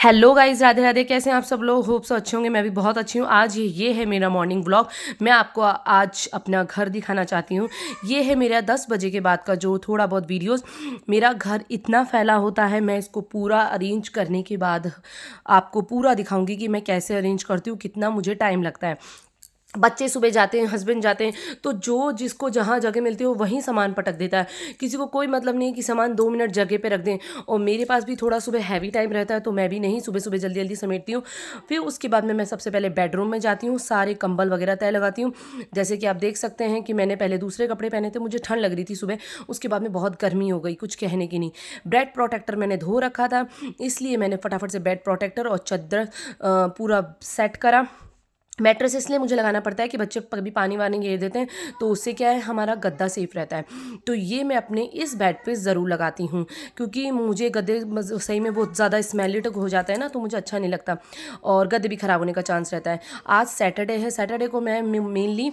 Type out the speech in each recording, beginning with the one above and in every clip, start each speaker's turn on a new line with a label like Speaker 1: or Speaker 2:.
Speaker 1: Hello guys, Radhe Radhe. कैसे हैं आप सब लोग? होप सो अच्छे होंगे। मैं भी बहुत अच्छी हूँ। आज ये है मेरा मॉर्निंग व्लॉग। मैं आपको आज अपना घर दिखाना चाहती हूँ। ये है मेरा 10 बजे के बाद का जो थोड़ा बहुत वीडियोस। मेरा घर इतना फैला होता है, मैं इसको पूरा अरेंज करने के बाद आपको पूरा दिखाऊंगी कि मैं कैसे अरेंज करती हूँ, कितना मुझे टाइम लगता है। बच्चे सुबह जाते हैं, हस्बैंड जाते हैं, तो जो जिसको जहाँ जगह मिलती है वो वहीं सामान पटक देता है। किसी को कोई मतलब नहीं कि सामान 2 मिनट जगह पे रख दें। और मेरे पास भी थोड़ा सुबह हैवी टाइम रहता है, तो मैं भी नहीं सुबह सुबह जल्दी जल्दी समेटती हूँ। फिर उसके बाद में मैं सबसे पहले बेडरूम में जाती हूँ, सारे कंबल वगैरह तय लगाती हूँ। जैसे कि आप देख सकते हैं कि मैंने पहले दूसरे कपड़े पहने थे, मुझे ठंड लग रही थी सुबह। उसके बाद में बहुत गर्मी हो गई, कुछ कहने की नहीं। बेड प्रोटेक्टर मैंने धो रखा था, इसलिए मैंने फटाफट से बेड प्रोटेक्टर और चादर पूरा सेट करा। मैट्रेस इसलिए मुझे लगाना पड़ता है कि बच्चे कभी पानी वानी गिर देते हैं, तो उससे क्या है, हमारा गद्दा सेफ रहता है। तो ये मैं अपने इस बेड पे ज़रूर लगाती हूँ, क्योंकि मुझे गद्दे सही में बहुत ज़्यादा स्मेलिट हो जाता है ना, तो मुझे अच्छा नहीं लगता और गद्दे भी ख़राब होने का चांस रहता है। आज सैटरडे है, सैटरडे को मैं मेनली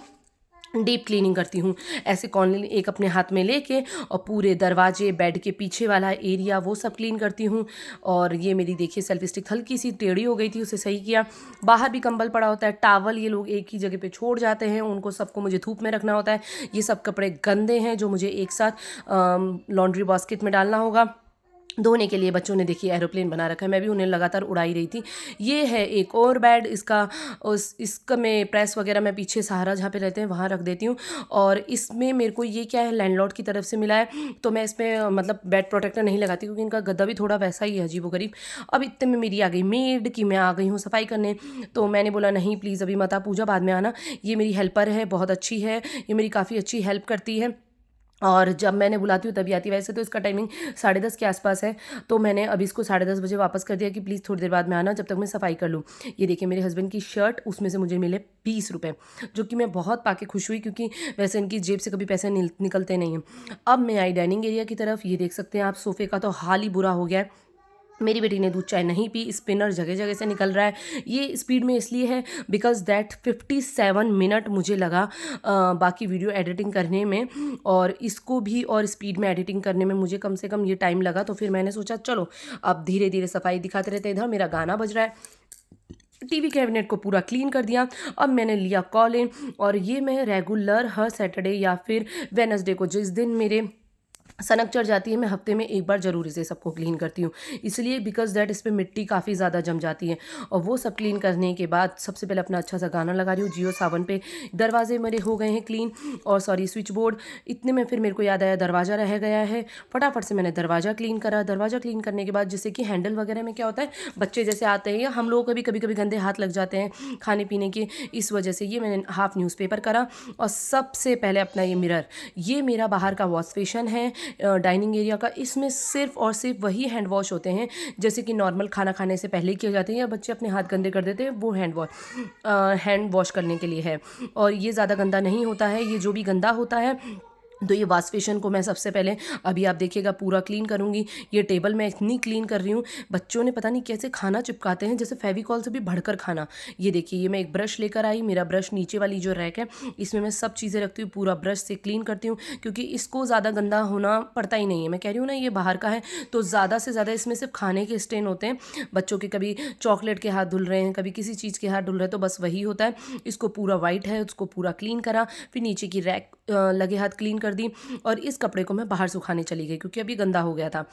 Speaker 1: डीप क्लीनिंग करती हूँ। ऐसे कॉर्नर एक अपने हाथ में लेके और पूरे दरवाजे, बेड के पीछे वाला एरिया, वो सब क्लीन करती हूँ। और ये मेरी देखिए सेल्फी स्टिक हल्की सी टेढ़ी हो गई थी, उसे सही किया। बाहर भी कंबल पड़ा होता है, टावल ये लोग एक ही जगह पे छोड़ जाते हैं, उनको सबको मुझे धूप में रखना होता है। ये सब कपड़े गंदे हैं जो मुझे एक साथ लॉन्ड्री बास्केट में डालना होगा। धोने के लिए बच्चों ने देखिए एरोप्लेन बना रखा है, मैं भी उन्हें लगातार उड़ाई रही थी। ये है एक और बेड, इसका मैं प्रेस वगैरह मैं पीछे सहारा जहाँ पे रहते हैं वहाँ रख देती हूँ। और इसमें मेरे को ये क्या है, लैंडलॉर्ड की तरफ से मिला है, तो मैं इसमें मतलब बेड प्रोटेक्टर नहीं लगाती, क्योंकि इनका गद्दा भी थोड़ा वैसा ही है, अजीबोगरीब। अब इतने में मेरी आ गई मेड कि मैं आ गई हूँ सफाई करने। तो मैंने बोला नहीं प्लीज़ अभी मत आ, पूजा बाद में आना। ये मेरी हेल्पर है, बहुत अच्छी है, ये मेरी काफ़ी अच्छी हेल्प करती है और जब मैंने बुलाती हूँ तभी आती है। वैसे तो इसका टाइमिंग 10:30 के आसपास है, तो मैंने अभी इसको 10:30 बजे वापस कर दिया कि प्लीज़ थोड़ी देर बाद में आना, जब तक मैं सफाई कर लूँ। ये देखिए मेरे हस्बैंड की शर्ट, उसमें से मुझे मिले 20 रुपये, जो कि मैं बहुत पाके खुश हुई, क्योंकि वैसे इनकी जेब से कभी पैसे निकलते नहीं हैं। अब मैं आई डाइनिंग एरिया की तरफ। ये देख सकते हैं आप, सोफ़े का तो हाल ही बुरा हो गया है। मेरी बेटी ने दूध चाय नहीं पी, स्पिनर जगह जगह से निकल रहा है। ये स्पीड में इसलिए है बिकॉज दैट 57 मिनट मुझे लगा बाकी वीडियो एडिटिंग करने में, और इसको भी और स्पीड में एडिटिंग करने में मुझे कम से कम ये टाइम लगा। तो फिर मैंने सोचा चलो अब धीरे धीरे सफाई दिखाते रहते हैं। इधर मेरा गाना बज रहा है, टीवी कैबिनेट को पूरा क्लीन कर दिया। अब मैंने लिया कॉलिन, और ये मैं रेगुलर हर सैटरडे या फिर वेनसडे को, जिस दिन मेरे सनक चढ़ जाती है, मैं हफ्ते में एक बार ज़रूर इसे सबको क्लीन करती हूँ। इसलिए बिकॉज दैट इस पर मिट्टी काफ़ी ज़्यादा जम जाती है। और वो सब क्लीन करने के बाद सबसे पहले अपना अच्छा सा गाना लगा रही हूँ जियो सावन पे। दरवाजे मेरे हो गए हैं क्लीन, और सॉरी स्विच बोर्ड। इतने में फिर मेरे को याद आया दरवाज़ा रह गया है, फटाफट से मैंने दरवाज़ा क्लीन करा। दरवाज़ा क्लीन करने के बाद जैसे कि हैंडल वगैरह में क्या होता है, बच्चे जैसे आते हैं या हम लोगों को भी कभी कभी गंदे हाथ लग जाते हैं खाने पीने के, इस वजह से ये मैंने हाफ न्यूज़पेपर करा। और सबसे पहले अपना ये मिरर, ये मेरा बाहर का वॉश बेसिन है डाइनिंग एरिया का। इसमें सिर्फ और सिर्फ वही हैंड वॉश होते हैं जैसे कि नॉर्मल खाना खाने से पहले किए जाते हैं, या बच्चे अपने हाथ गंदे कर देते हैं, वो हैंड वॉश करने के लिए है। और ये ज़्यादा गंदा नहीं होता है, ये जो भी गंदा होता है। तो ये वॉश बेसिन को मैं सबसे पहले, अभी आप देखिएगा, पूरा क्लीन करूँगी। ये टेबल मैं इतनी क्लीन कर रही हूँ, बच्चों ने पता नहीं कैसे खाना चिपकाते हैं, जैसे फेविकॉल से भी बढ़कर खाना। ये देखिए, ये मैं एक ब्रश लेकर आई, मेरा ब्रश नीचे वाली जो रैक है इसमें मैं सब चीज़ें रखती हूँ, पूरा ब्रश से क्लीन करती हूँ, क्योंकि इसको ज़्यादा गंदा होना पड़ता ही नहीं है। मैं कह रही हूँ ना, ये बाहर का है, तो ज़्यादा से ज़्यादा इसमें सिर्फ खाने के स्टेन होते हैं। बच्चों के कभी चॉकलेट के हाथ धुल रहे हैं, कभी किसी चीज़ के हाथ धुल रहे हैं, तो बस वही होता है। इसको पूरा वाइट है, उसको पूरा क्लीन करा। फिर नीचे की रैक लगे हाथ क्लीन कर दी, और इस कपड़े को मैं बाहर सुखाने चली गई, क्योंकि अभी गंदा हो गया था।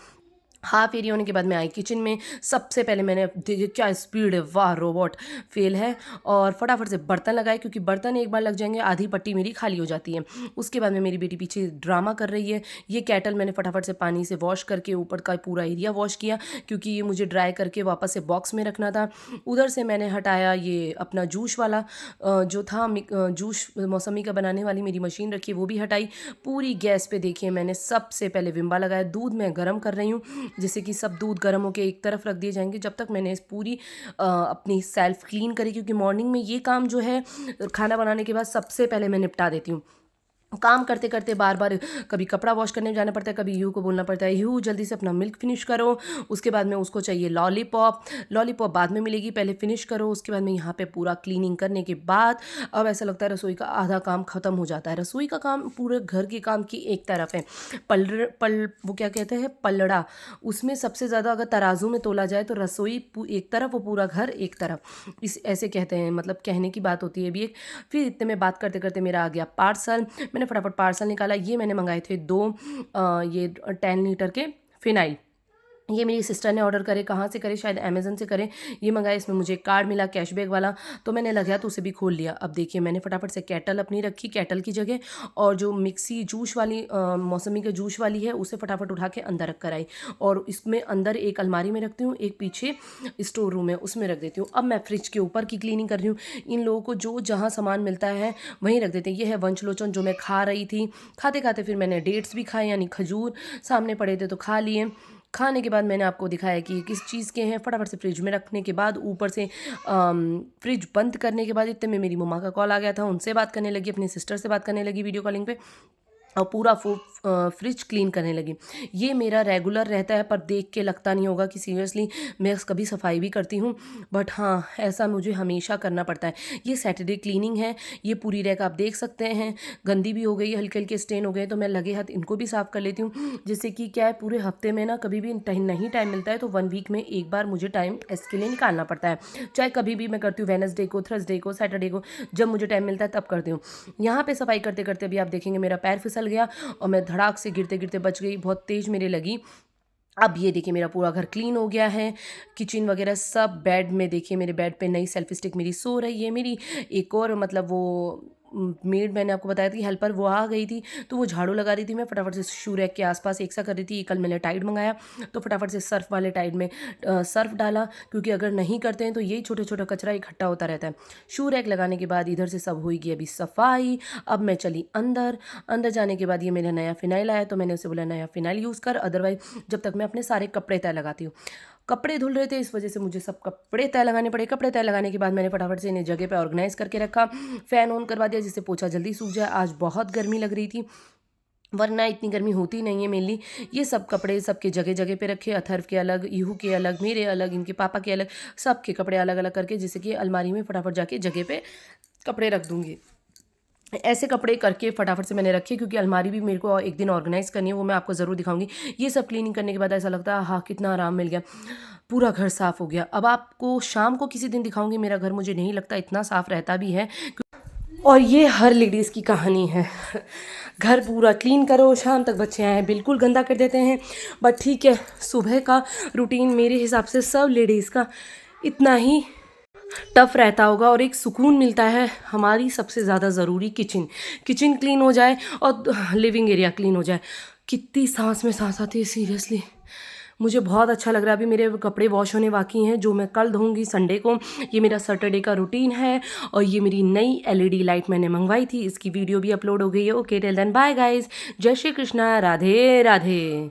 Speaker 1: हाफ एरिया होने के बाद मैं आई किचन में। सबसे पहले मैंने देखिए क्या स्पीड है, वाह रोबोट फेल है। और फटाफट से बर्तन लगाए, क्योंकि बर्तन एक बार लग जाएंगे आधी पट्टी मेरी खाली हो जाती है। उसके बाद में मेरी बेटी पीछे ड्रामा कर रही है। ये कैटल मैंने फटाफट से पानी से वॉश करके ऊपर का पूरा एरिया वॉश किया, क्योंकि ये मुझे ड्राई करके वापस से बॉक्स में रखना था। उधर से मैंने हटाया ये अपना जूस वाला जो था, जूस मौसमी का बनाने वाली मेरी मशीन रखी है, वो भी हटाई। पूरी गैस पे देखिए मैंने सबसे पहले विम्बा लगाया। दूध मैं गर्म कर रही हूँ, जैसे कि सब दूध गर्म होकर एक तरफ रख दिए जाएंगे, जब तक मैंने इस पूरी अपनी सेल्फ क्लीन करी, क्योंकि मॉर्निंग में ये काम जो है खाना बनाने के बाद सबसे पहले मैं निपटा देती हूँ। काम करते करते बार बार कभी कपड़ा वॉश करने जाना पड़ता है, कभी यूँ को बोलना पड़ता है यूँ जल्दी से अपना मिल्क फिनिश करो। उसके बाद में उसको चाहिए लॉलीपॉप, लॉलीपॉप बाद में मिलेगी, पहले फिनिश करो। उसके बाद में यहाँ पे पूरा क्लीनिंग करने के बाद अब ऐसा लगता है रसोई का आधा काम ख़त्म हो जाता है। रसोई का काम पूरे घर के काम की एक तरफ है, वो क्या कहते हैं, पलड़ा। उसमें सबसे ज़्यादा अगर तराजू में तोला जाए तो रसोई एक तरफ और पूरा घर एक तरफ, इस ऐसे कहते हैं, मतलब कहने की बात होती है भी एक। फिर इतने में बात करते करते मेरा आ गया पार्सल। मैंने फटाफट पार्सल निकाला। ये मैंने मंगाए थे 2 ये 10 लीटर के फिनाइल। ये मेरी सिस्टर ने ऑर्डर करे, कहाँ से करे, शायद अमेज़न से करे। ये मंगाया, इसमें मुझे कार्ड मिला कैशबैक वाला, तो मैंने लगा तो उसे भी खोल लिया। अब देखिए मैंने फटाफट से केटल अपनी रखी, केटल की जगह, और जो मिक्सी जूस वाली मौसमी के जूस वाली है उसे फटाफट उठा के अंदर रख कर आई। और इसमें अंदर एक अलमारी में रखती हूँ, एक पीछे स्टोर रूम है उसमें रख देती हूँ। अब मैं फ्रिज के ऊपर की क्लीनिंग कर रही हूँ। इन लोगों को जो जहाँ सामान मिलता है वहीं रख देते हैं। ये है वंशलोचन जो मैं खा रही थी। खाते खाते फिर मैंने डेट्स भी खाए, यानी खजूर सामने पड़े थे तो खा लिए। खाने के बाद मैंने आपको दिखाया कि किस चीज़ के हैं। फटाफट से फ्रिज में रखने के बाद ऊपर से फ्रिज बंद करने के बाद इतने में मेरी मम्मा का कॉल आ गया था। उनसे बात करने लगी, अपनी सिस्टर से बात करने लगी वीडियो कॉलिंग पे, और पूरा फ्रिज क्लीन करने लगी। ये मेरा रेगुलर रहता है, पर देख के लगता नहीं होगा कि सीरियसली मैं कभी सफाई भी करती हूँ, बट हाँ ऐसा मुझे हमेशा करना पड़ता है। ये सैटरडे क्लीनिंग है। ये पूरी रैक आप देख सकते हैं गंदी भी हो गई, हल्के हल्के स्टेन हो गए, तो मैं लगे हाथ इनको भी साफ़ कर लेती हूँ। जिससे कि क्या है, पूरे हफ्ते में ना कभी भी नहीं टाइम मिलता है तो 1 वीक में एक बार मुझे टाइम इसके लिए निकालना पड़ता है। चाहे कभी भी मैं करती हूँ, वेडनेसडे को, थर्सडे को, सैटरडे को, जब मुझे टाइम मिलता है तब करती हूँ। यहाँ पे सफाई करते करते अभी आप देखेंगे मेरा पैर फिसल गया और मैं धड़ाक से गिरते गिरते बच गई, बहुत तेज़ मेरे लगी। अब ये देखिए मेरा पूरा घर क्लीन हो गया है, किचन वगैरह सब। बेड में देखिए मेरे बेड पे नई सेल्फी स्टिक मेरी सो रही है। मेरी एक और मतलब वो मेड, मैंने आपको बताया था कि हेल्पर, वो आ गई थी तो वो झाड़ू लगा रही थी। मैं फटाफट से शू रैक के आसपास एक सा कर रही थी। कल मैंने टाइड मंगाया तो फटाफट से सर्फ वाले टाइड में सर्फ डाला, क्योंकि अगर नहीं करते हैं तो यही छोटा छोटा कचरा इकट्ठा होता रहता है। शू रैक लगाने के बाद इधर से सब हुई गई अभी सफाई। अब मैं चली अंदर। अंदर जाने के बाद ये मेरा नया फिनाइल आया तो मैंने उसे बोला नया फिनाइल यूज़ कर, अदरवाइज जब तक मैं अपने सारे कपड़े तय लगाती हूँ। कपड़े धुल रहे थे, इस वजह से मुझे सब कपड़े तय लगाने पड़े। कपड़े तय लगाने के बाद मैंने फटाफट से इन्हें जगह पे ऑर्गेनाइज करके रखा, फ़ैन ऑन करवा दिया जिससे पोछा जल्दी सूख जाए। आज बहुत गर्मी लग रही थी, वरना इतनी गर्मी होती नहीं है मेनली। ये सब कपड़े सबके जगह जगह पे रखे, अथर्व के अलग, ईहू के अलग, मेरे अलग, इनके पापा के अलग, सबके कपड़े अलग अलग करके, जिससे कि अलमारी में फटाफट जाके जगह पे कपड़े रख दूँगी। ऐसे कपड़े करके फटाफट से मैंने रखे, क्योंकि अलमारी भी मेरे को एक दिन ऑर्गेनाइज़ करनी है, वो मैं आपको ज़रूर दिखाऊंगी। ये सब क्लीनिंग करने के बाद ऐसा लगता है हाँ कितना आराम मिल गया, पूरा घर साफ़ हो गया। अब आपको शाम को किसी दिन दिखाऊंगी मेरा घर, मुझे नहीं लगता इतना साफ़ रहता भी है। और ये हर लेडीज़ की कहानी है, घर पूरा क्लीन करो, शाम तक बच्चे आए बिल्कुल गंदा कर देते हैं। बट ठीक है, सुबह का रूटीन मेरे हिसाब से सब लेडीज़ का इतना ही टफ रहता होगा, और एक सुकून मिलता है। हमारी सबसे ज़्यादा ज़रूरी किचन, किचन क्लीन हो जाए और लिविंग एरिया क्लीन हो जाए, कितनी सांस में सांस आती है सीरियसली। मुझे बहुत अच्छा लग रहा है। अभी मेरे कपड़े वॉश होने बाकी हैं जो मैं कल धोऊंगी संडे को। ये मेरा सैटरडे का रूटीन है। और ये मेरी नई एलईडी लाइट मैंने मंगवाई थी, इसकी वीडियो भी अपलोड हो गई है। Okay till then bye guys, जय श्री कृष्णा, राधे राधे।